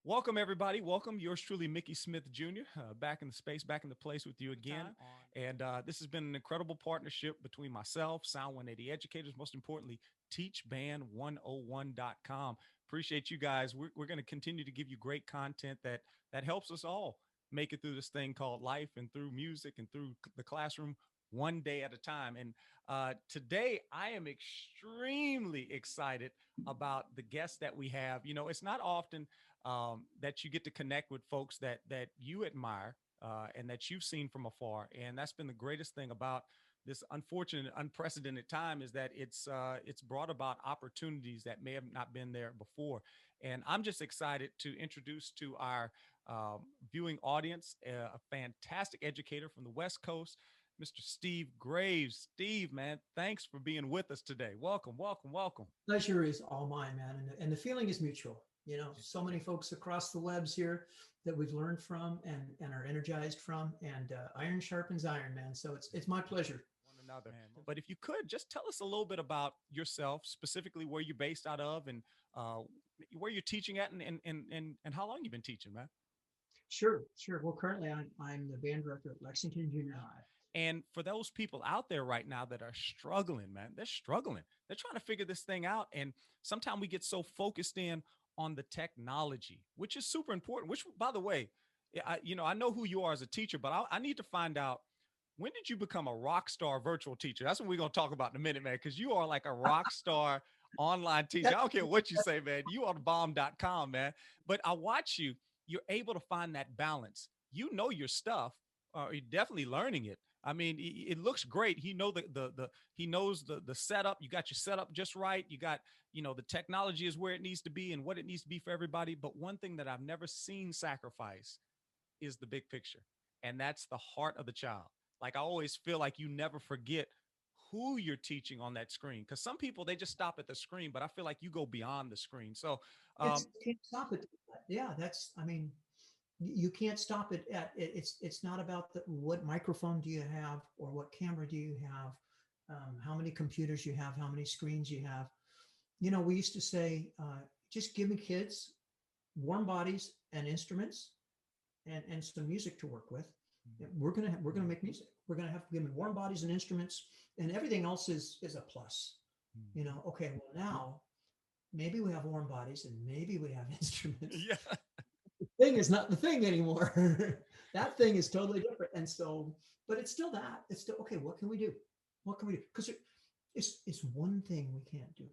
Welcome, everybody. Welcome. Yours truly, Mickey Smith Jr., back in the space, back in the place with you again. And this has been an incredible partnership between myself, Sound 180 Educators, most importantly, teachband101.com. Appreciate you guys. We're going to continue to give you great content that helps us all make it through this thing called life and through music and through the classroom one day at a time. And today, I am extremely excited about the guests that we have. You know, it's not often that you get to connect with folks that you admire and that you've seen from afar. And that's been the greatest thing about this unfortunate, unprecedented time is that it's brought about opportunities that may have not been there before. And I'm just excited to introduce to our viewing audience a fantastic educator from the West Coast, Mr. Steve Graves. Steve, man, thanks for being with us today. Welcome, welcome, welcome. Pleasure is all mine, man, and the feeling is mutual. You know, so many folks across the webs here that we've learned from and are energized from, and iron sharpens iron, man. So it's my pleasure. One another. But if you could just tell us a little bit about yourself, specifically where you're based out of and uh, where you're teaching at and how long you've been teaching, man. Sure, sure. Well, currently I'm the band director at Lexington Junior High. And for those people out there right now that are struggling, man, they're struggling. They're trying to figure this thing out. And sometimes we get so focused in on the technology, which is super important, which, by the way, I know who you are as a teacher, but I need to find out when did you become a rock star virtual teacher? That's what we're going to talk about in a minute, man, because you are like a rock star online teacher. I That, don't care what you say, man. You are the bomb.com, man. But I watch you, you're able to find that balance. You know your stuff, you're definitely learning it. I mean, it looks great. He knows the setup. You got your setup just right. You got, the technology is where it needs to be and what it needs to be for everybody. But one thing that I've never seen sacrifice is the big picture. And that's the heart of the child. Like I always feel like you never forget who you're teaching on that screen. Cause some people they just stop at the screen, but I feel like you go beyond the screen. So it's um can't stop it. Yeah, that's. I mean, you can't stop it at it's not about what microphone do you have or what camera do you have, how many computers you have, how many screens you have. You know, we used to say, just give me kids warm bodies and instruments and some music to work with. We're gonna make music. We're gonna have to give them warm bodies and instruments, and everything else is a plus. You know, okay, well now maybe we have warm bodies and maybe we have instruments. yeah. The thing is not the thing anymore. That thing is totally different. And so, but it's still that. It's still okay. What can we do? What can we do? Because it's one thing we can't do.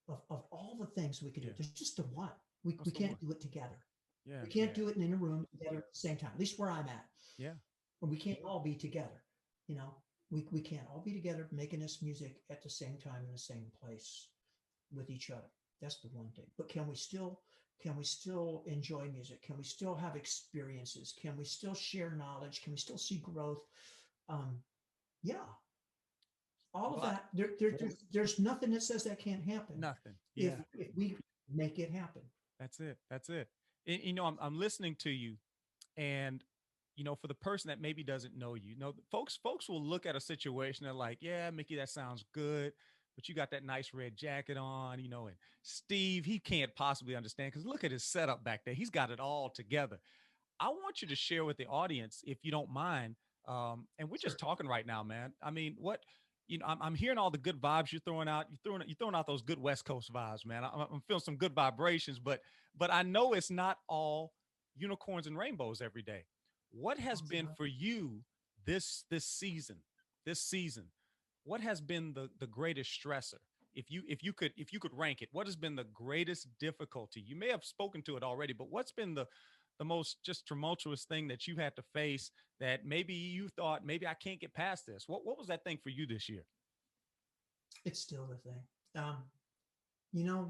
Of all the things we could do, Yeah. there's just the one. We What's the one? can't do it together. Yeah. We can't do it in a room together at the same time, at least where I'm at. Yeah. And we can't all be together. You know, we can't all be together making this music at the same time in the same place with each other. That's the one thing. But can we still enjoy music? Can we still have experiences? Can we still share knowledge? Can we still see growth? Um, yeah, all of Well, that. There's nothing that says that can't happen nothing. if Yeah. if we make it happen. That's it. That's it. And, I'm listening to you, and for the person that maybe doesn't know you, folks will look at a situation and like, yeah, Mickey, that sounds good, but you got that nice red jacket on, and Steve, he can't possibly understand because look at his setup back there. He's got it all together. I want you to share with the audience, if you don't mind. And we're just Sure. talking right now, man. I mean, I'm hearing all the good vibes you're throwing out. You're throwing out those good West Coast vibes, man. I'm feeling some good vibrations, but I know it's not all unicorns and rainbows every day. What has been for you this season? This season, what has been the greatest stressor? If you could rank it, what has been the greatest difficulty? You may have spoken to it already, but what's been the most just tumultuous thing that you had to face that maybe you thought maybe I can't get past this? What was that thing for you this year? It's still the thing. Um,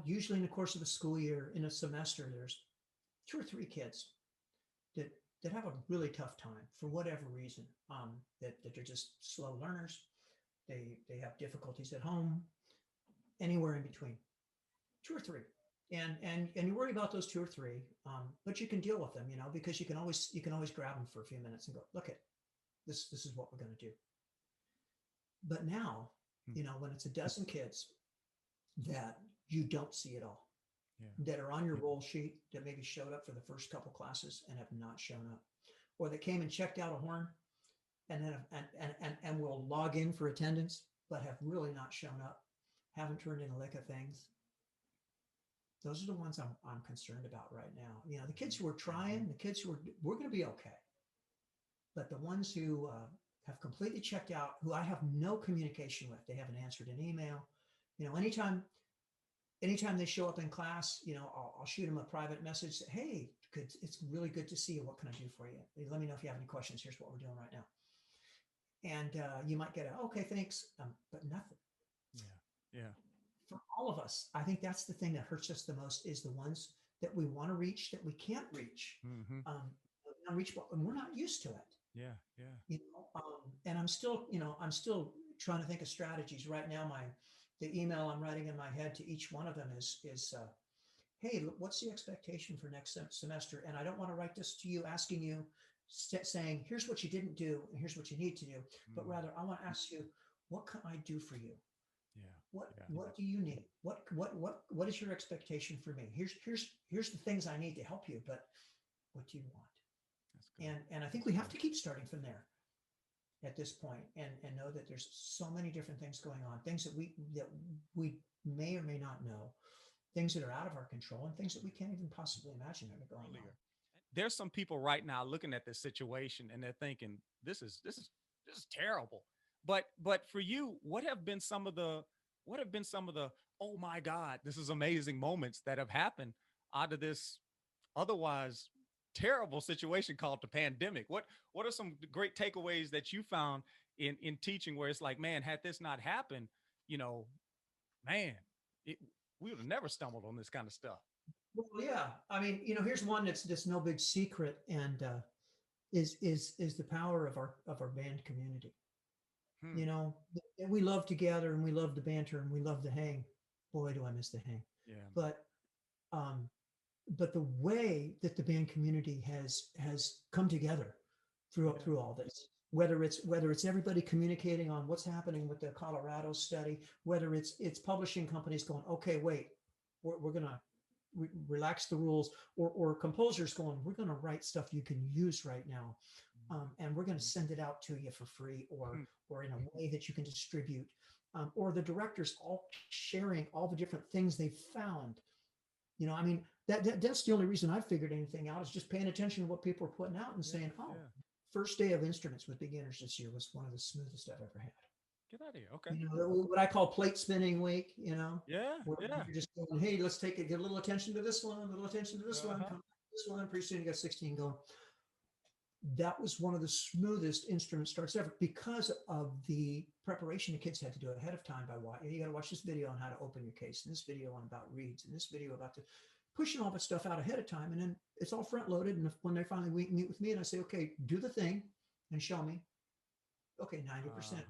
usually in the course of a school year, in a semester, there's two or three kids that that have a really tough time for whatever reason. That they're just slow learners. They have difficulties at home, anywhere in between, two or three. And you worry about those two or three, but you can deal with them, because you can always grab them for a few minutes and go, look at this. This is what we're going to do. But now, Hmm. when it's a dozen kids that you don't see at all, Yeah. that are on your roll sheet that maybe showed up for the first couple classes and have not shown up, or that came and checked out a horn and then and will log in for attendance but have really not shown up, haven't turned in a lick of things. Those are the ones I'm concerned about right now. You know, the kids who are trying, the kids who are, we're going to be okay. But the ones who have completely checked out, who I have no communication with, they haven't answered an email. You know, anytime they show up in class, you know, I'll shoot them a private message. Say, hey, it's really good to see you. What can I do for you? Let me know if you have any questions. Here's what we're doing right now. And you might get a, okay, thanks, but nothing. Yeah. Yeah. For all of us, I think that's the thing that hurts us the most, is the ones that we want to reach that we can't reach. Mm-hmm. Unreachable, and we're not used to it. Yeah. Yeah. You know, and I'm still trying to think of strategies right now. The email I'm writing in my head to each one of them is hey, what's the expectation for next semester? And I don't want to write this to you asking you, saying here's what you didn't do and here's what you need to do, but rather I want to ask you, what can I do for you? Yeah. What do you need? What is your expectation for me? Here's the things I need to help you, but what do you want? And I think we have to keep starting from there at this point, and know that there's so many different things going on, things that we may or may not know, things that are out of our control, and things that we can't even possibly imagine that are going on. There's some people right now looking at this situation and they're thinking, this is terrible. But for you, what have been some of the oh my God, this is amazing moments that have happened out of this otherwise terrible situation called the pandemic? What are some great takeaways that you found in teaching, where it's like, man, had this not happened, you know, man, we would have never stumbled on this kind of stuff. Well, yeah, I mean, you know, here's one that's no big secret, and is the power of our band community. You know, we love to gather and we love the banter and we love the hang. Boy, do I miss the hang. Yeah. But the way that the band community has come together through all this, whether it's everybody communicating on what's happening with the Colorado study, whether it's publishing companies going, okay, wait, we're gonna relax the rules, or composers going, we're gonna write stuff you can use right now, and we're gonna send it out to you for free, or in a way that you can distribute, or the directors all sharing all the different things they've found. You know, I mean, that's the only reason I figured anything out, is just paying attention to what people are putting out and saying, oh, first day of instruments with beginners this year was one of the smoothest I've ever had. Get out of here. Okay. You know, what I call plate spinning week, you know? Yeah. You're just going, hey, let's get a little attention to this one, a little attention to this one, come this one. Pretty soon you got 16 going. That was one of the smoothest instrument starts ever, because of the preparation the kids had to do ahead of time by watching. You got to watch this video on how to open your case, and this video on about reeds, and this video about pushing all that stuff out ahead of time. And then it's all front loaded. And when they finally meet with me and I say, okay, do the thing and show me. Okay, 90% there.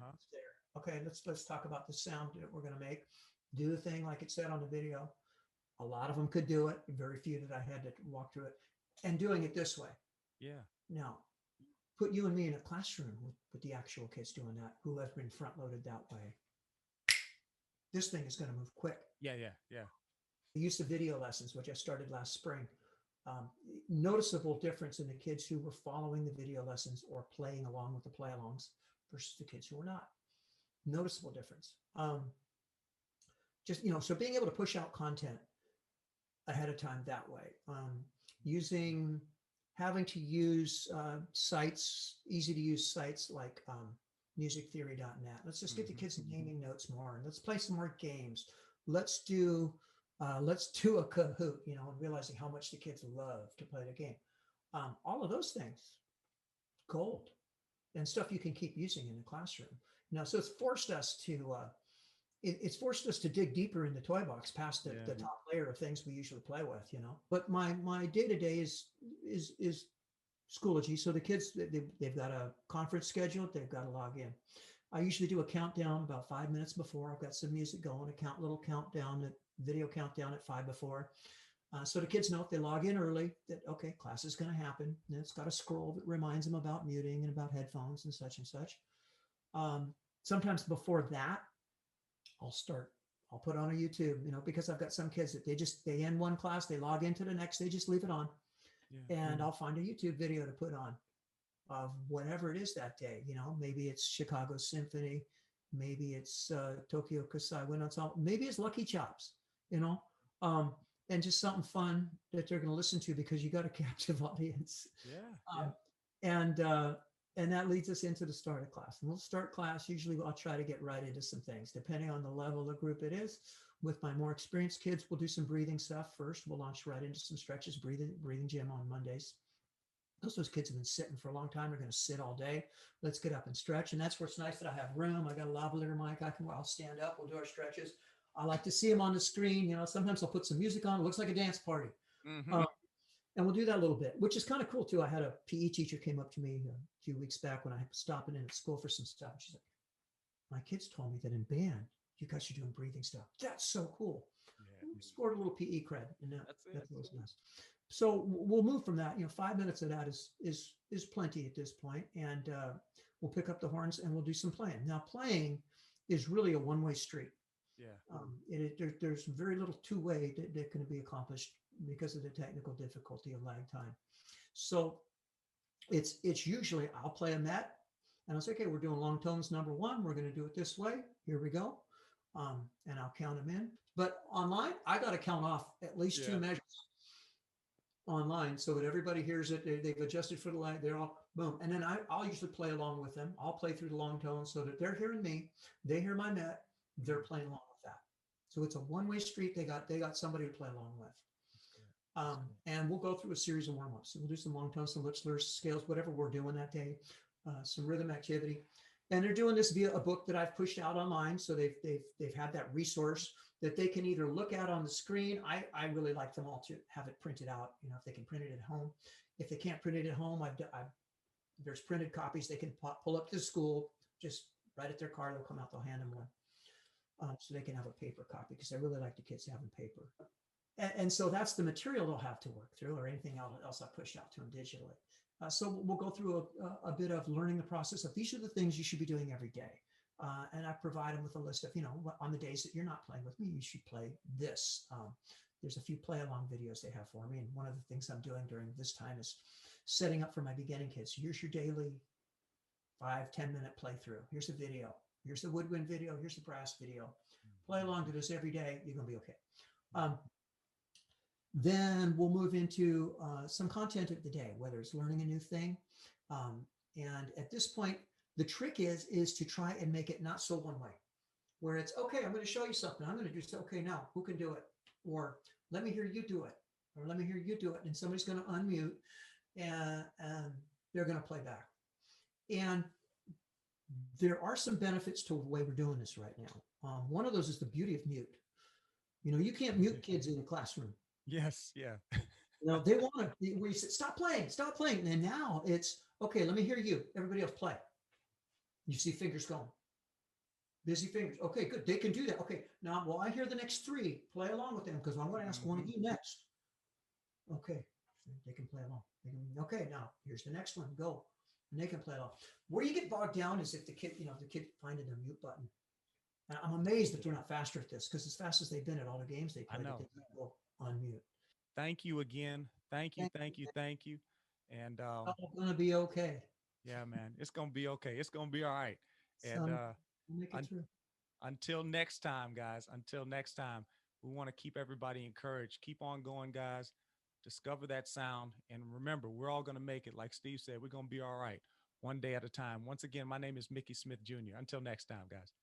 Okay, let's talk about the sound that we're going to make. Do the thing like it said on the video. A lot of them could do it. Very few that I had to walk through it. And doing it this way. Yeah. Now, put you and me in a classroom with the actual kids doing that, who have been front loaded that way. This thing is going to move quick. Yeah. The use of video lessons, which I started last spring. Noticeable difference in the kids who were following the video lessons or playing along with the play-alongs versus the kids who were not. Noticeable difference. Just, you know, so being able to push out content ahead of time that way, having to use sites, easy to use sites like musictheory.net. Let's just get the kids naming notes more, and let's play some more games. Let's do a Kahoot, you know, and realizing how much the kids love to play the game. All of those things, gold, and stuff you can keep using in the classroom. Now, so it's forced us to dig deeper in the toy box past the top layer of things we usually play with, you know. But my day-to-day is Schoology. So the kids, they've got a conference scheduled, they've got to log in. I usually do a countdown about 5 minutes before. I've got some music going, little countdown, video countdown at 5 before. So the kids know if they log in early that, okay, class is going to happen. And it's got a scroll that reminds them about muting and about headphones and such and such. Sometimes before that, I'll start I'll put on a YouTube, because I've got some kids that they end one class, they log into the next, they just leave it on, Yeah. and I'll find a YouTube video to put on of whatever it is that day. Maybe it's Chicago Symphony, maybe it's Tokyo Kasai Wind Ensemble, maybe it's Lucky Chops, you know, um, and just something fun that they're going to listen to because you got a captive audience. Yeah. Um, and and that leads us into the start of class. And we'll start class. Usually, I'll try to get right into some things, depending on the level of group it is. With my more experienced kids, we'll do some breathing stuff first. We'll launch right into some stretches, breathing gym on Mondays. Those kids have been sitting for a long time. They're going to sit all day. Let's get up and stretch. And that's where it's nice that I have room. I got a lavalier mic. I'll stand up. We'll do our stretches. I like to see them on the screen. Sometimes I'll put some music on. It looks like a dance party. Mm-hmm. And we'll do that a little bit, which is kind of cool too. I had a PE teacher came up to me a few weeks back when I was stopping in at school for some stuff. She's like, my kids told me that in band, you guys are doing breathing stuff. That's so cool. Yeah. Scored a little PE cred, and that's always nice. So we'll move from that. 5 minutes of that is plenty at this point, and we'll pick up the horns and we'll do some playing. Now, playing is really a one-way street. Yeah. There's very little two-way that can be accomplished because of the technical difficulty of lag time. So it's usually I'll play a met and I'll say, okay, we're doing long tones number 1. We're going to do it this way. Here we go. And I'll count them in. But online, I got to count off at least 2 measures online so that everybody hears it. They've adjusted for the lag. They're all boom. And then I'll usually play along with them. I'll play through the long tones so that they're hearing me. They hear my met. They're playing along with that. So it's a one-way street. They got somebody to play along with. And we'll go through a series of warm-ups. So we'll do some long tones, some lip slurs, scales, whatever we're doing that day, some rhythm activity. And they're doing this via a book that I've pushed out online. So they've had that resource that they can either look at on the screen. I really like them all to have it printed out, if they can print it at home. If they can't print it at home, there's printed copies they can pull up to school, just right at their car. They'll come out, they'll hand them one. So they can have a paper copy because I really like the kids having paper. And so that's the material they'll have to work through, or anything else I pushed out to them digitally. So we'll go through a bit of learning the process of these are the things you should be doing every day. And I provide them with a list of, on the days that you're not playing with me, you should play this. There's a few play along videos they have for me. And one of the things I'm doing during this time is setting up for my beginning kids. Here's your daily 5-10 minute playthrough. Here's the video. Here's the woodwind video. Here's the brass video. Play along to this every day. You're going to be okay. Then we'll move into some content of the day, whether it's learning a new thing. And at this point, the trick is to try and make it not so one way, where it's, okay, I'm going to show you something. I'm going to do so. Okay, now who can do it? Or let me hear you do it. Or let me hear you do it. And somebody's going to unmute and they're going to play back. And there are some benefits to the way we're doing this right now. One of those is the beauty of mute. You can't mute kids in a classroom. Yes. Yeah. They want to, where you say, stop playing. And now it's, okay, let me hear you. Everybody else play. You see fingers going. Busy fingers. Okay, good. They can do that. Okay, now, well, I hear the next 3. Play along with them because I'm going to ask one of you next. Okay, they can play along. Okay, now here's the next one. Go. And they can play along. Where you get bogged down is if the kid finding the mute button. And I'm amazed that they're not faster at this because as fast as they've been at all the games they played, they go unmute. Thank you again. Thank you. And it's going to be okay. Yeah, man, it's going to be okay. It's going to be all right. And until next time, guys, we want to keep everybody encouraged. Keep on going, guys. Discover that sound. And remember, we're all going to make it. Like Steve said, we're going to be all right. One day at a time. Once again, my name is Mickey Smith Jr. Until next time, guys.